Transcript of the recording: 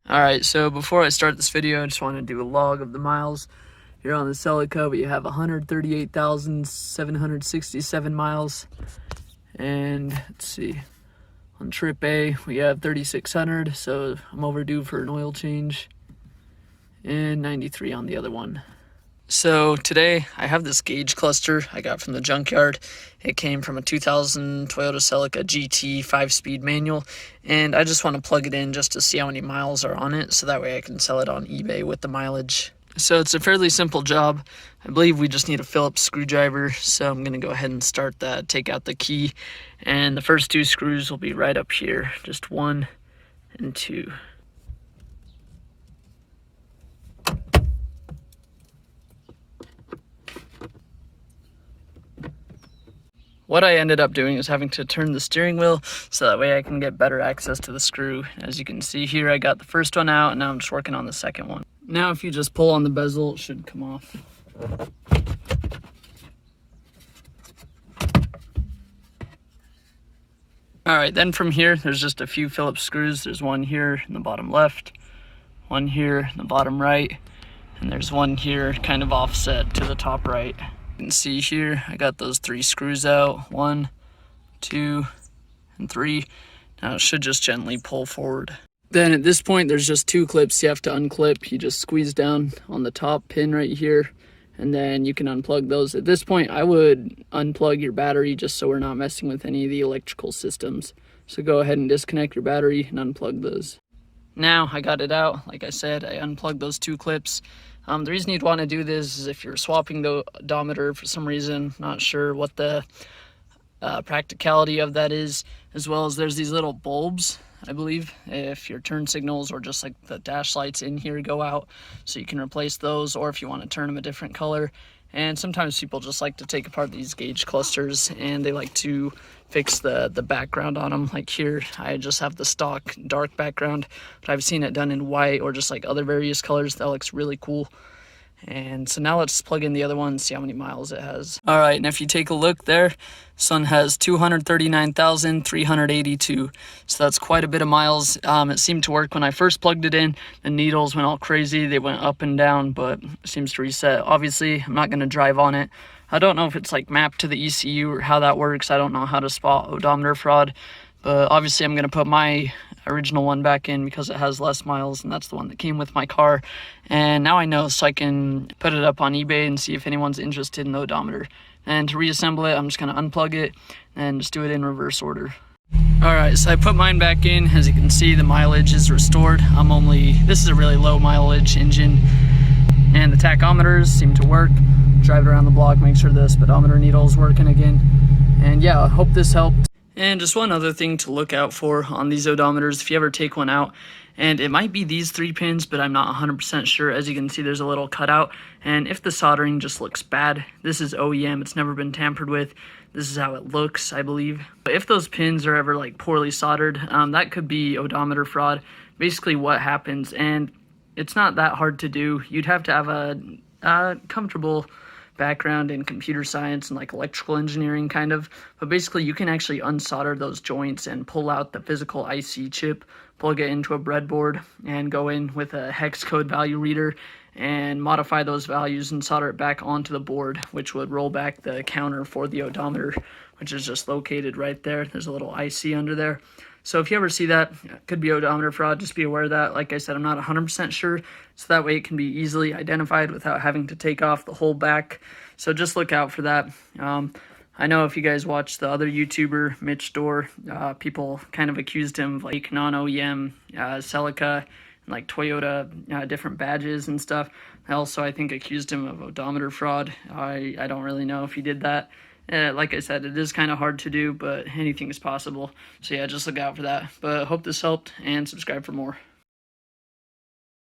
Alright, so before I start this video, I just want to do a log of the miles. Here on the Celica, we have 138,767 miles. And let's see, on trip A, we have 3,600, so I'm overdue for an oil change. And 93 on the other one. So today I have this gauge cluster I got from the junkyard. It came from a 2000 Toyota Celica GT 5-speed manual, and I just want to plug it in just to see how many miles are on it, so that way I can sell it on eBay with the mileage. So it's a fairly simple job. I believe we just need a Phillips screwdriver, so I'm going to go ahead and start that, take out the key, and the first two screws will be right up here, just 1 and 2. What I ended up doing is having to turn the steering wheel so that way I can get better access to the screw. As you can see here, I got the first one out and now I'm just working on the second one. Now if you just pull on the bezel, it should come off. Alright, then from here, there's just a few Phillips screws. There's one here in the bottom left, one here in the bottom right, and there's one here kind of offset to the top right. You can see here, I got those 3 screws out, 1, 2, and 3. Now it should just gently pull forward. Then at this point, there's just 2 clips you have to unclip. You just squeeze down on the top pin right here, and then you can unplug those. At this point, I would unplug your battery just so we're not messing with any of the electrical systems. So go ahead and disconnect your battery and unplug those. Now I got it out. Like I said, I unplugged those 2 clips. The reason you'd want to do this is if you're swapping the odometer for some reason, not sure what the practicality of that is, as well as there's these little bulbs, I believe, if your turn signals or just like the dash lights in here go out, so you can replace those, or if you want to turn them a different color. And sometimes people just like to take apart these gauge clusters and they like to fix the background on them. Like here, I just have the stock dark background, but I've seen it done in white or just like other various colors. That looks really cool. And so now let's plug in the other one and see how many miles it has. All right, and if you take a look there, this one has 239,382. So that's quite a bit of miles. It seemed to work when I first plugged it in. The needles went all crazy. They went up and down, but it seems to reset. Obviously, I'm not going to drive on it. I don't know if it's like mapped to the ECU or how that works. I don't know how to spot odometer fraud, but obviously I'm going to put my original one back in because it has less miles, and that's the one that came with my car. And now I know, so I can put it up on eBay and see if anyone's interested in the odometer. And to reassemble it, I'm just going to unplug it and just do it in reverse order. Alright, so I put mine back in. As you can see, the mileage is restored. This is a really low mileage engine, and the tachometers seem to work. Drive it around the block, make sure the speedometer needle is working again. And yeah, I hope this helped. And just one other thing to look out for on these odometers, if you ever take one out, and it might be these 3 pins, but I'm not 100% sure. As you can see, there's a little cutout, and if the soldering just looks bad, this is OEM, it's never been tampered with. This is how it looks, I believe. But if those pins are ever like poorly soldered, that could be odometer fraud. Basically what happens, and it's not that hard to do. You'd have to have a comfortable background in computer science and like electrical engineering kind of, but basically you can actually unsolder those joints and pull out the physical IC chip, plug it into a breadboard, and go in with a hex code value reader and modify those values and solder it back onto the board, which would roll back the counter for the odometer, which is just located right there. There's a little IC under there. So if you ever see that, it could be odometer fraud, just be aware of that. Like I said, I'm not 100% sure, so that way it can be easily identified without having to take off the whole back. So just look out for that. I know if you guys watch the other YouTuber, Mitch Dorr, people kind of accused him of like non-OEM Celica and like Toyota different badges and stuff. Also, I think accused him of odometer fraud. I don't really know if he did that. Like I said, it is kind of hard to do, but anything is possible. So yeah, just look out for that. But I hope this helped, and subscribe for more.